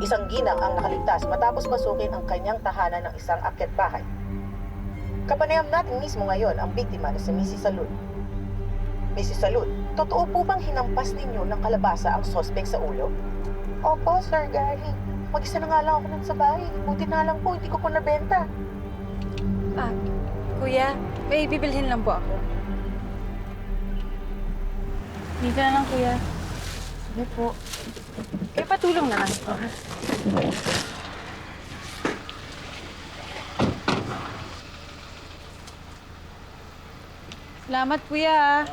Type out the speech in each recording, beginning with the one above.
Isang ginang ang nakaligtas matapos pasukin ang kanyang tahanan ng isang akyat-bahay. Kapanayam natin mismo ngayon ang biktima na si Mrs. Salud. Mrs. Salud, totoo po bang hinampas ninyo ng kalabasa ang sospek sa ulo? Opo, Sir Gary. Mag-isa na nga lang ako nun sa bahay. Buti na lang po, hindi ko po nabenta. Kuya, may bibilhin lang po ako. Dito na lang, kuya. Sige po. Kaya patulong na lang ito, ha? Salamat, kuya.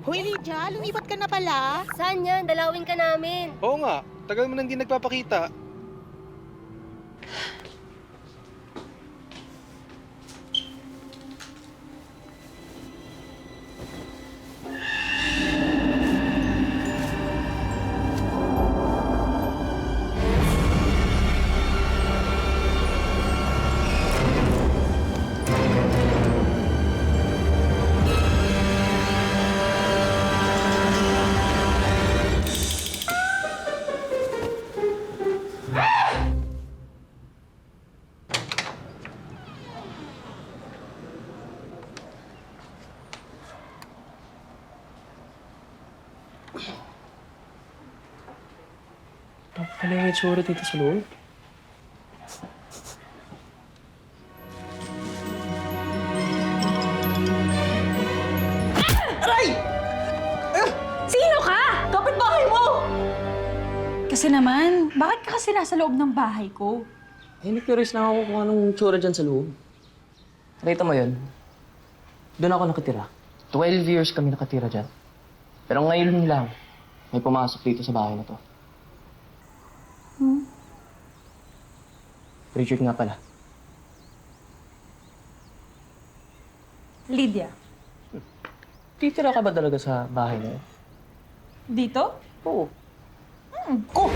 Hoy, Lydia, lumipat ka na pala. Saan yan? Dalawin ka namin. Oo nga, tagal mo nang di nagpapakita. Ano yung itsura dito sa loob? Aray! Sino ka? Kapitbahay mo! Kasi naman, bakit ka kasi nasa loob ng bahay ko? Eh, na-curious na ako kung anong itsura dyan sa loob. Nakita mo yun? Doon ako nakatira. 12 years kami nakatira dyan. Pero ngayon lang, may pumasok dito sa bahay na to. Richard nga pala. Lydia. Titira ka ba talaga sa bahay na yun? Dito? Oo. Ko!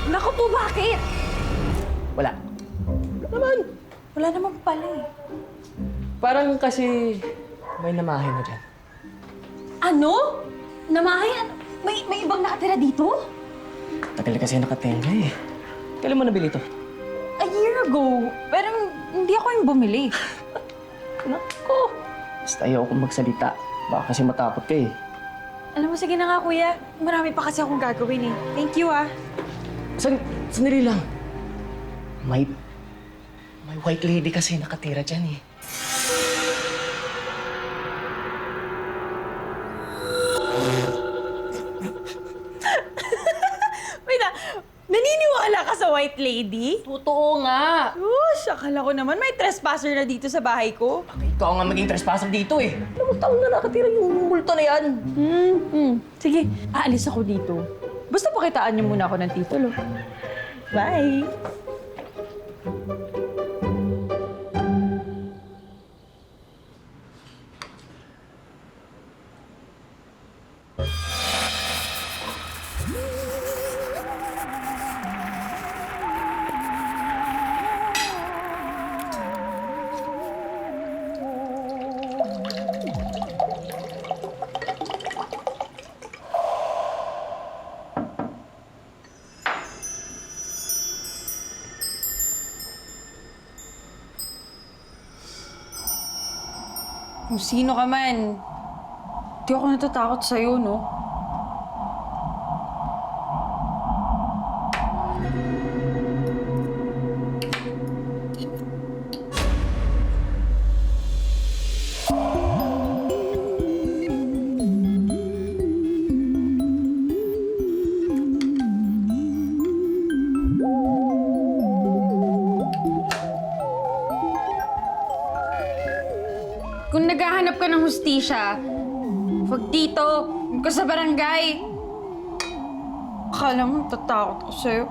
Naku po, bakit? Wala. Naman. Wala naman pala eh. Parang kasi may namahay na dyan. Ano? Namahayan? May ibang nakatira dito? Tagal kasi nakatenga eh. Kailan mo nabili to? A year ago. Pero hindi ako yung bumili. Nako! Basta ayaw akong magsalita. Baka kasi matakot ka eh. Alam mo, sige na nga, kuya. Marami pa kasi akong gagawin eh. Thank you, ah. Sandali lang. May white lady kasi nakatira dyan eh. Wait na, naniniwala ka sa white lady? Totoo nga. Gosh, akala ko naman may trespasser na dito sa bahay ko. Ikaw nga maging trespasser dito eh. Alam mo, taon na nakatira yung multo na yan. Sige, aalis ako dito. Basta pakitaan niyo muna ako ng titulo. Bye! Kung sino ka man, di ako natatakot sa'yo, no? Kung naghahanap ka ng hustisya, wag dito, wag ka sa barangay. Akala mo, tatakot ko sa'yo.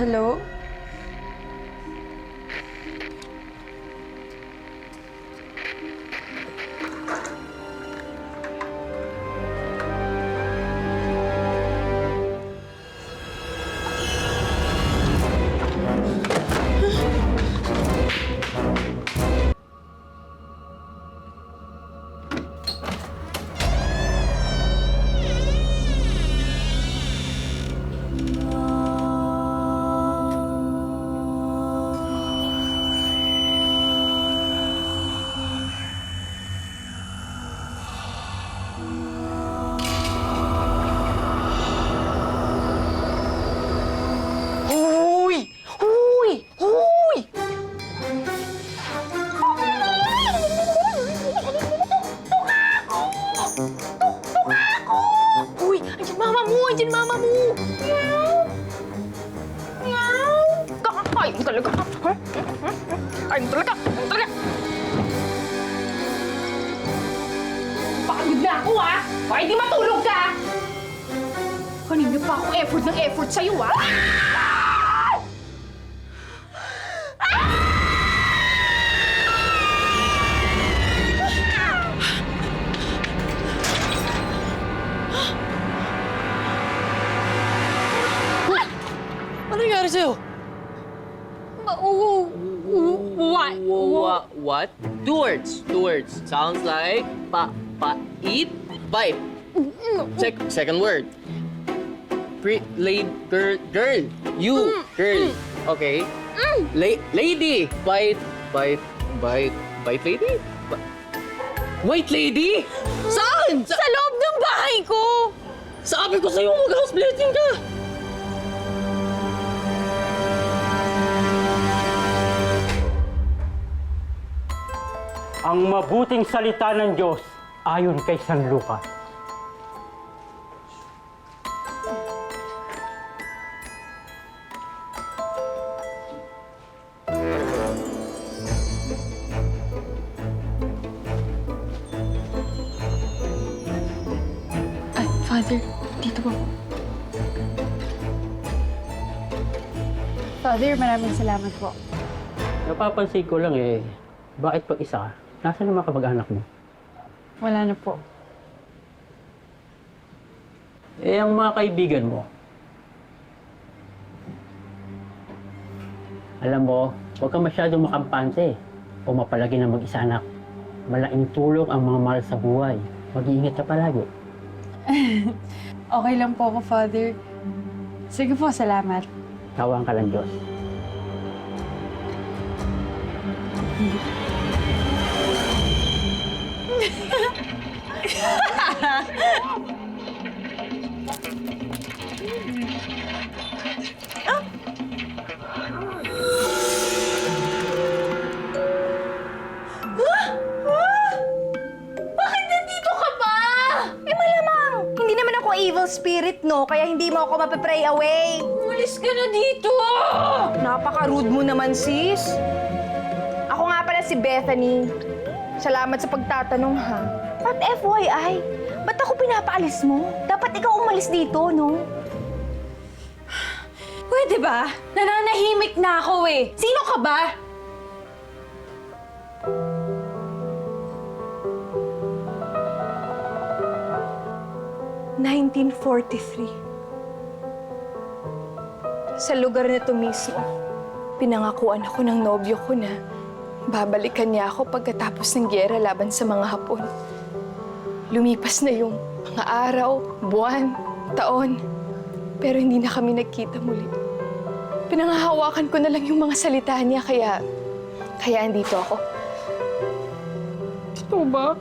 Hello? Uy! Andiyan mama mo! Andiyan mama mo! Meow! Meow! Kakain talaga! Kain talaga! Kain talaga! Pagod na ako, ha? Baka hindi matulog ka! Kanina pa ako effort sa'yo, ha? Ano nangyari sa'yo? What? Two words. Sounds like eat, bite. Second word. Girl. You, girl. Okay. Lady. Bite lady? White lady? Saan? Sa loob ng bahay ko! Sabi ko sa'yo, mag-house blessing ka! Ang mabuting salita ng Diyos ayon kay San Lucas. Ay, Father, dito po. Father, maraming salamat po. Napapansin ko lang bakit pag isa ka? Nasaan ang mga kamag-anak mo? Wala na po. Ang mga kaibigan mo. Alam mo, huwag ka masyadong makampante o mapalagi na mag-isa anak. Malaking tulong ang mga mahal sa buhay. Mag-iingat ka palagi. Okay lang po ako, Father. Sige po, salamat. Tawaan ka lang Diyos. Bakit nandito ka ba? Malamang, hindi naman ako evil spirit, no? Kaya hindi mo ako mapipray away. Umalis ka na dito! Napaka-rude mo naman, sis. Ako nga pala si Bethany. Salamat sa pagtatanong, ha? At FYI, ba't ako pinapaalis mo? Dapat ikaw umalis dito, no? Pwede ba? Nananahimik na ako eh. Sino ka ba? Sa lugar nito mismo, pinangakuan ako ng nobyo ko na babalikan niya ako pagkatapos ng gyera laban sa mga Hapon. Lumipas na yung mga araw, buwan, taon, pero hindi na kami nagkita muli. Pinangahawakan ko na lang yung mga salita niya, kaya andito ako. Ito ba?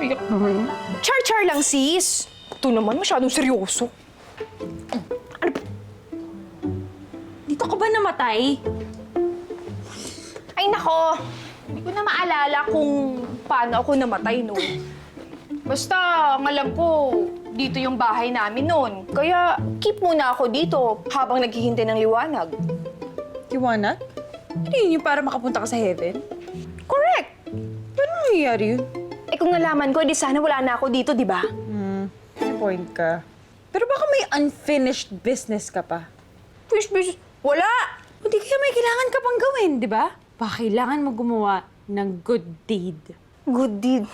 Iyak naman. Char-char lang, sis! Ito naman, masyadong seryoso. Dito ka ba namatay? Ay nako, hindi ko na maalala kung paano ako namatay noon. Basta, ang alam ko, dito yung bahay namin noon. Kaya, keep muna ako dito habang naghihintay ng liwanag. Liwanag? Hindi yun yung para makapunta ka sa heaven? Correct! Paano nangyayari yun? Eh kung nalaman ko, di sana wala na ako dito, di ba? May point ka. Pero baka may unfinished business ka pa. Fish. Wala! Hindi kaya may kailangan ka pang gawin, di ba? Baka kailangan mo gumawa ng good deed. Good deed.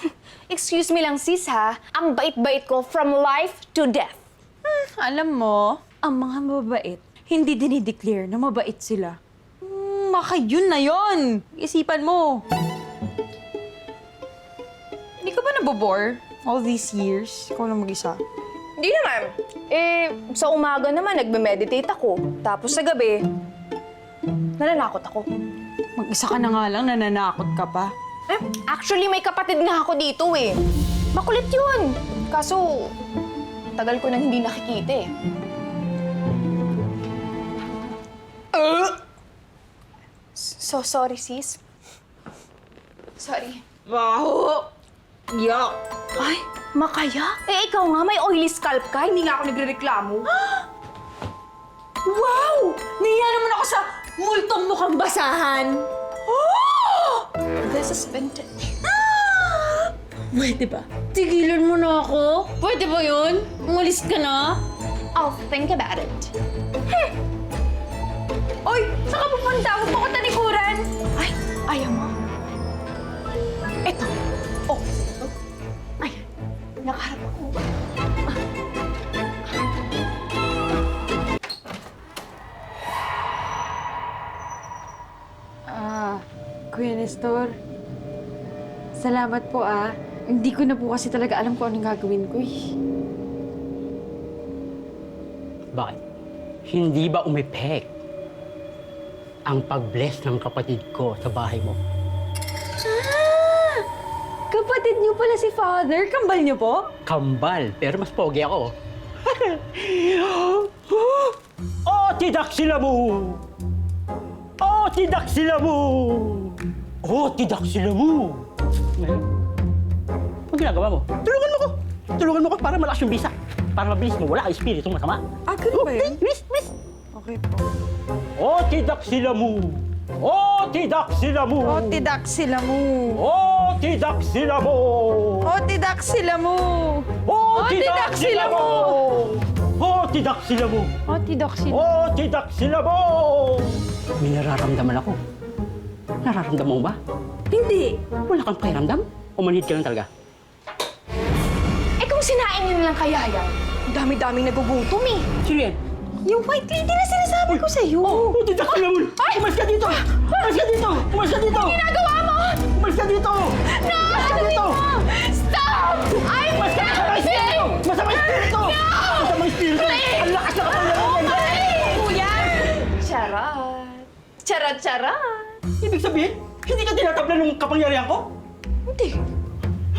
Excuse me lang, sis, ha? Ang bait-bait ko from life to death. Alam mo, ang mga mababait, hindi dinideclare na mabait sila. Maka yun na yun! Isipan mo. Hindi ka ba nabobore all these years? Ikaw lang mag-isa. Hindi naman. Eh, sa umaga naman, nagme-meditate ako. Tapos sa gabi, nananakot ako. Mag-isa ka na nga lang, nananakot ka pa. Eh, actually, may kapatid nga ako dito eh. Makulit yun. Kaso, tagal ko nang hindi nakikita eh. So sorry, sis. Sorry. Baho! Yuck! Ay, makaya? Eh, ikaw nga, may oily scalp ka. Hindi nga ako nagrereklamo. Wow! Niya naman ako sa multong mukhang basahan. Oh! This is vintage. Pwede ba? Tigilan mo na ako. Pwede ba yun? Umalis ka na. I'll think about it. Oy! Saan ka pupunta? Huwag mo ko talikuran. Ay, ayaw mo. Eto. Oh. Ay, nakaharap ako. Kuya Nestor, salamat po ah. Hindi ko na po kasi talaga alam kung anong gagawin ko eh. Bakit? Hindi ba umepek ang pag-bless ng kapatid ko sa bahay mo? Kapatid niyo pala si Father? Kambal niyo po? Kambal, pero mas pogi ako. Oh, tidak sila mo! Oh, tidak sila mo! Oh, tidak sila mo! Ngayon, ang ginagawa mo? Tulungan mo ko! Tulungan mo ko para malakas yung bisa. Para mabilis mo, wala ang espiritu masama. Ganun ba yun? Bilis, bilis! Okay po. Oh, tidak sila mo! Oh, tidak sila mo! O, tidak sila mo. Oh, tidak sila mo! O, tidak sila mo. Oh, tidak sila mo! Oh, tidak sila mo! Oh, tidok sila. Oh, tidak sila mo! May nararamdaman ako. Nararamdaman mo ba? Hindi. Wala kang pakiramdam? O manhid ka lang talaga? Eh kung sinain niyo na lang kaya yan, ang dami-daming nagugutom eh. Sino yan? Yung white lady na sinasabi ko sa'yo. Oh, tidak sila mo! Umalis ka dito! Umalis ka dito! Umalis ka dito! Ginagawa mo! Umalis ka dito! No! Umalis ka dito! Stop! I'm Umalis ka dito! Masamang espiritu! Masamang espiritu! Masamang espiritu! Ang lakas na kapangyarihan niya! Kuya! Charat! Charat-charat! Ibig sabihin, hindi ka tinatabla ng kapangyarihan ko? Hindi.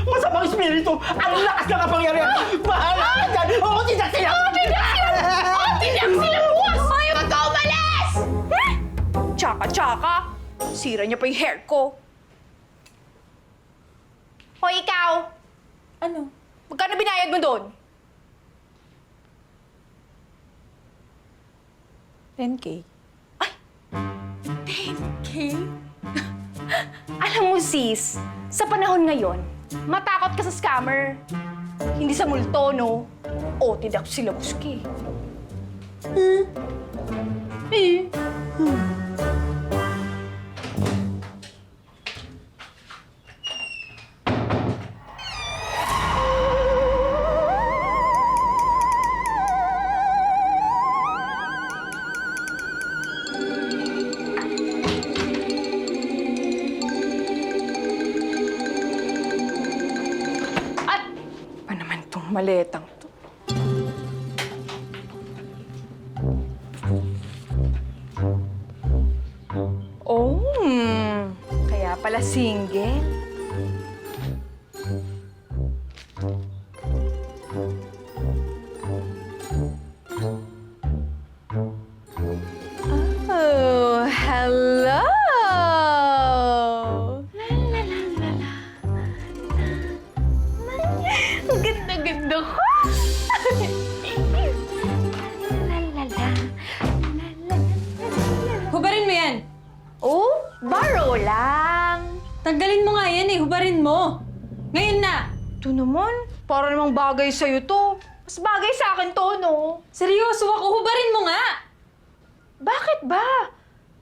Masamang espiritu! Ang lakas ng kapangyarihan! Bahala ka dyan! Oo, tidak sila! Tiyak sila buwas! Ayaw ka umalis! Tsaka-tsaka! Sira niya pa yung hair ko. Hoy, ikaw! Ano? Magkano binayad mo doon? 10K. 10K? Alam mo sis, sa panahon ngayon, matakot ka sa scammer. Hindi sa multo, no? O, tidak sila buski. Pa naman tong maletang to. Oh, kaya pala single. Oh, hello! Ang ganda-ganda ko! Hubarin mo yan! Oh, baro lang. Tanggalin mo nga yan eh, hubarin mo! Ngayon na! Ito naman, para namang bagay sa'yo to. Mas bagay sa akin to, no? Seryoso ako, hubarin mo nga! Bakit ba?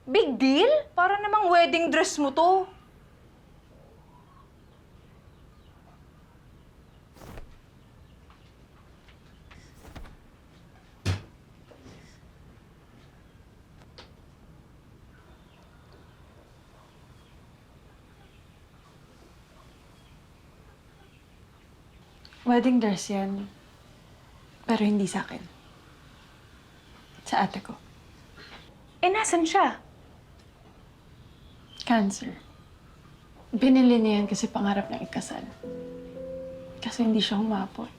Big deal? Para namang wedding dress mo to. Wedding dress yan. Pero hindi sa akin. Sa ate ko. Eh, nasan siya? Cancer. Binili niya yan kasi pangarap niyang ikasal. Kasi hindi siya humapon.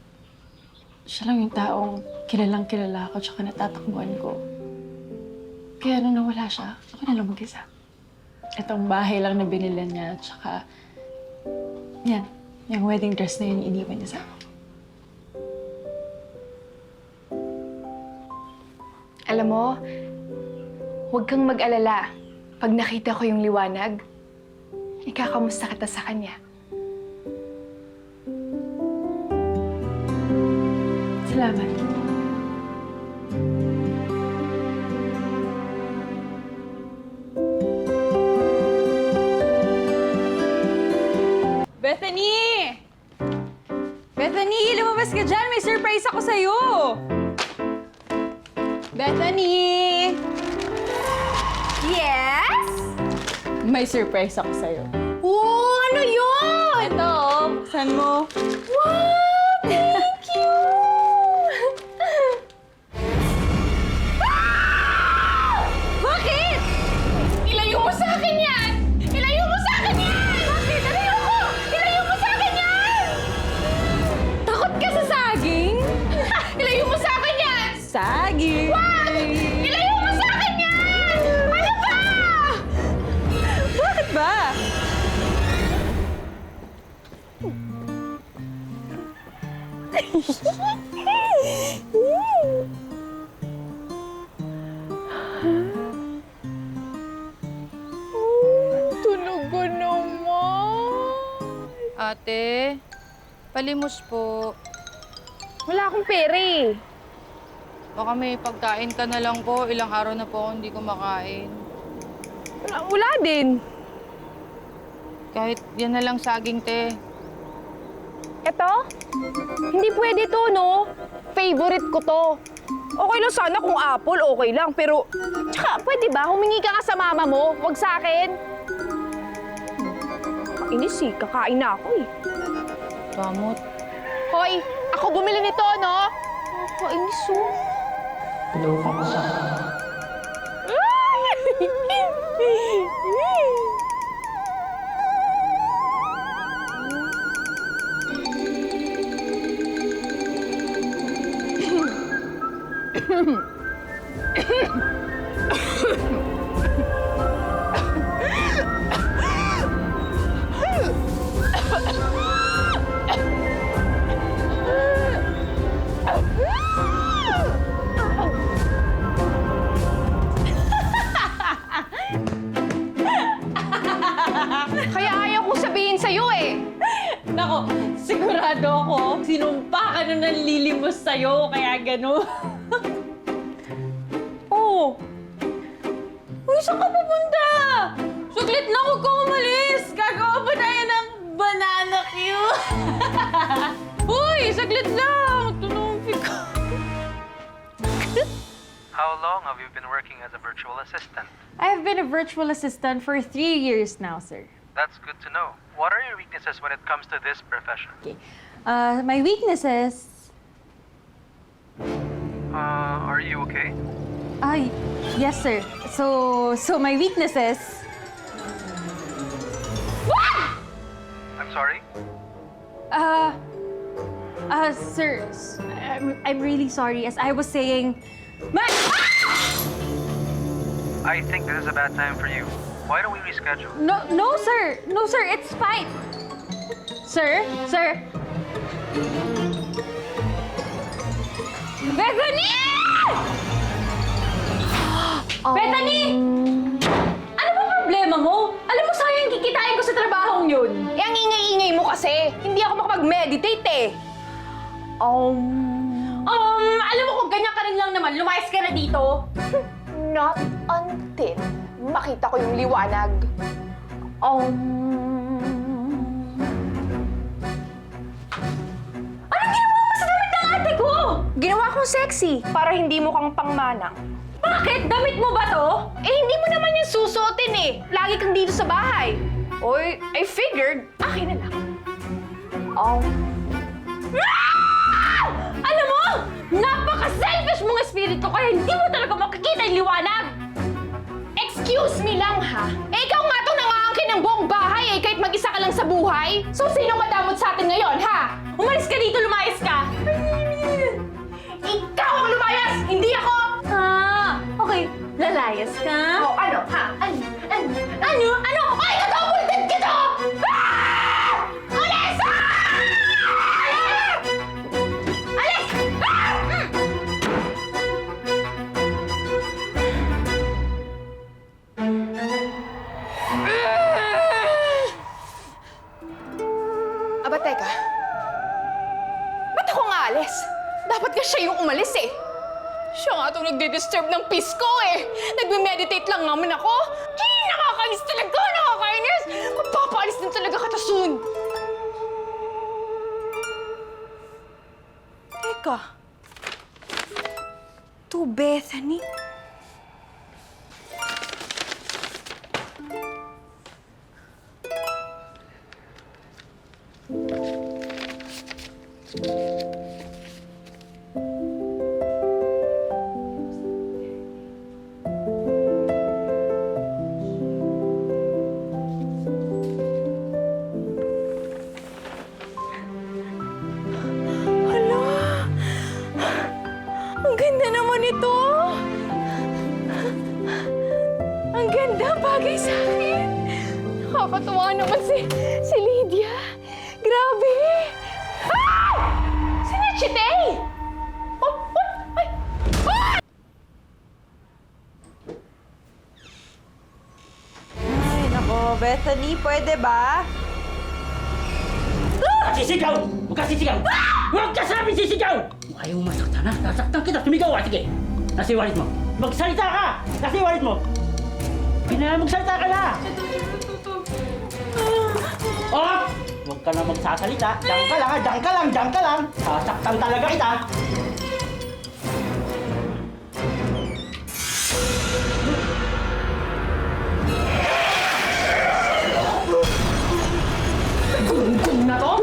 Siya lang yung taong kilalang-kilala ko tsaka natatakbuhan ko. Kaya nung nawala siya, ako na lang mag-isa. Itong bahay lang na binili niya tsaka yan, yung wedding dress na yun iniwan niya sa akin. Alam mo, huwag kang mag-alala. Pag nakita ko yung liwanag, ikakamusta kita sa kanya. Salamat. Bethany! Bethany, lumabas ka dyan! May surprise ako sa'yo! Bethany! Yes? May surprise ako sa'yo. Oh, ano yun? Ito, oh. Buksan mo. Wow! Thank you! Bakit? Ilayo mo sa akin yan! Ilayo mo sa akin yan! Bakit? Ayoko! Ilayo mo sa akin yan! Takot ka sa saging? Ilayo mo sa akin yan! Saging! Wag! Ilayo mo sa akin yan! Ano ba? Bakit ba? Tunog ko naman. Ate, palimos po. Wala akong pera eh. Baka may pagkain ka na lang po. Ilang araw na po ako hindi kumakain. Wala din. Kahit yan na lang saging, te. Eto? Hindi pwede to, no? Favorite ko to. Okay lang sana kung apple, okay lang. Pero, tsaka, pwede ba? Humingi ka nga sa mama mo, wag sa akin. Kainis eh, kakain na ako eh. Kamot. Hoy, ako bumili nito, no? Kainis oh. Pinuha ko sa Sigurado ako, sinumpa ka na nanlilimos sa'yo, kaya gano'n. Oh! Uy, saan ka pupunta? Saglit na, huwag ka umalis! Gagawa pa tayo ng banana cue! Uy, saglit lang! Tunumpi ka. How long have you been working as a virtual assistant? I've been a virtual assistant for 3 years now, sir. That's good to know. What are your weaknesses when it comes to this profession? Okay. My weaknesses... Are you okay? Yes, sir. So my weaknesses... I'm sorry? Sir, I'm really sorry. As I was saying... I think this is a bad time for you. Why don't we reschedule? No, sir. No, sir. It's fine. Sir? Bethany! Bethany! Ano ba problema mo? Alam mo, sayang kikitain ko sa trabahong yun. Eh, ang ingay-ingay mo kasi. Hindi ako makapag-meditate eh. Alam mo kung ganyan ka rin lang naman, lumayas ka na dito. Not until makita ko yung liwanag. Anong ginawa mo sa damit ng ate ko? Ginawa kong sexy para hindi mo kang pangmanang. Bakit? Damit mo ba to? Eh, hindi mo naman yung susuotin eh. Lagi kang dito sa bahay. Oy, I figured, akin na lang. Alam mo, napaka-selfish mong espiritu kaya hindi mo talaga makikita yung liwanag. Excuse me lang ha. Eh, ikaw nga itong nangaangkin ng buong bahay eh, kahit mag-isa ka lang sa buhay. So, sino madamot sa atin ngayon, ha? Umalis ka dito, lumayas ka. Ikaw ang lumayas, hindi ako! Okay. Lalayas ka? O, ano, ha? Ano? Ay, katapultad kita! Alis! Alis! Aba, teka. Ba't ako nga alis? Dapat nga siya yung umalis eh. Siya nga itong nagdi-disturb ng peace ko eh. Nagme-meditate lang naman ako. Gee, nakakainis talaga, nakakainis. Magpapaalis din talaga kita soon. Teka. To Bethany? Ang ganda naman ito! Ang ganda, bagay sa akin! Nakakatuwa naman si Lydia! Grabe! Ah! Si Nichitay! Ay! Ah! Ay, nako, Bethany, pwede ba? Sisigaw! Huwag ka sisigaw! Huwag ka sabi sisigaw! Kung ayaw mo masaktan ha, sasaktan kita, sumigaw ka, sige! Nasiwalit mo! Magsalita ka! Nasiwalit mo! Magsalita ka na! Oh! Huwag ka na magsasalita! Diyan ka lang ha! Diyan ka lang! Sasaktan talaga kita! Gunggong na to?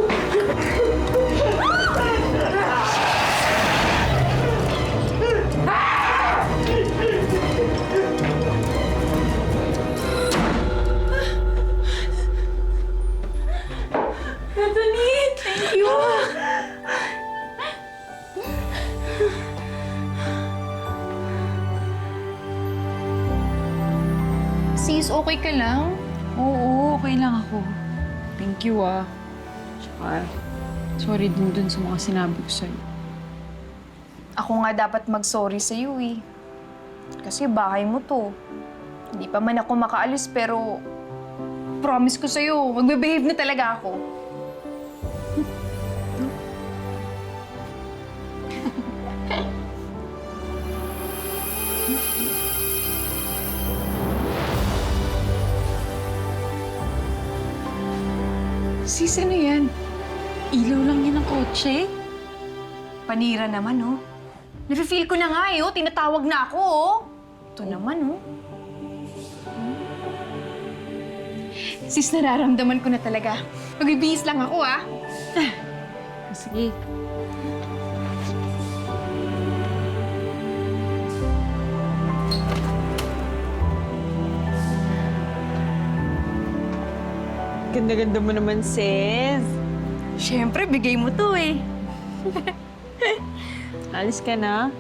Bethany, thank you. Sis, okay ka lang? Oo, okay lang ako. Thank you, Tsaka, sorry din dun sa mga sinabi ko sa'yo. Ako nga dapat mag-sorry sa'yo eh. Kasi bahay mo to. Hindi pa man ako makaalis pero promise ko sa'yo, magbe-behave na talaga ako. Sis, ano yan? Ilaw lang yan ng kotse? Panira naman, oh. Nafe-feel ko na nga, oh. Tinatawag na ako, oh. Ito naman, oh. Sis, nararamdaman ko na talaga. Magbibihis lang ako, ah. Sige. Ganda-ganda mo naman, sis. Siyempre, bigay mo to, eh. Alis ka na.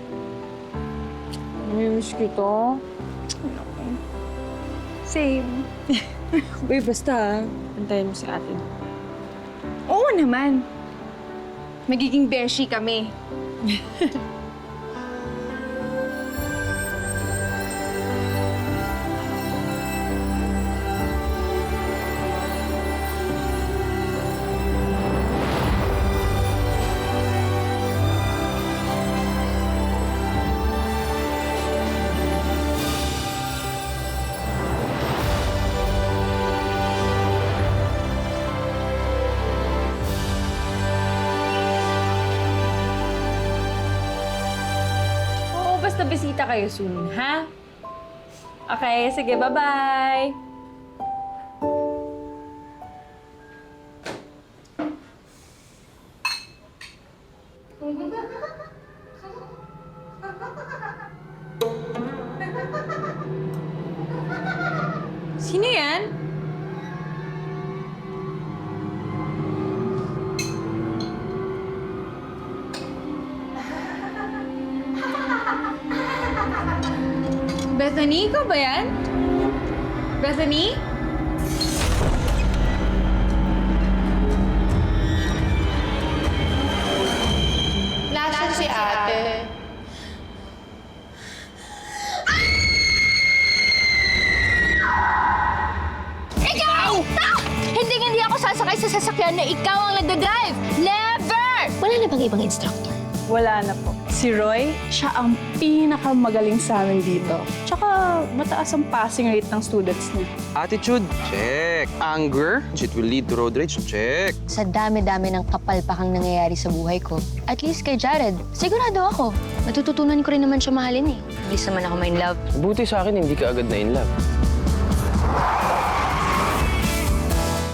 Namimiss kita. Same. Uy, basta antayin mo si ate. Oo naman. Magiging beshi kami. Oo, basta bisita kayo soon, ha? Okay, sige, bye-bye. Sino yan? Bethany, ikaw ba yan? Bethany? Nasaan si ate? Ikaw! Hindi ako sasakay sa sasakyan na ikaw ang nagdadrive! Never! Wala na bang ibang instructor? Wala na po. Si Roy, siya ang pinakamagaling sa amin dito. Tsaka mataas ang passing rate ng students niya. Attitude? Check. Anger? It will lead to road rage? Check. Sa dami-dami ng kapalpakang nangyayari sa buhay ko, at least kay Jared, sigurado ako. Matututunan ko rin naman siya mahalin eh. Bilis naman ako ma-in love. Buti sa akin, hindi ka agad na in love.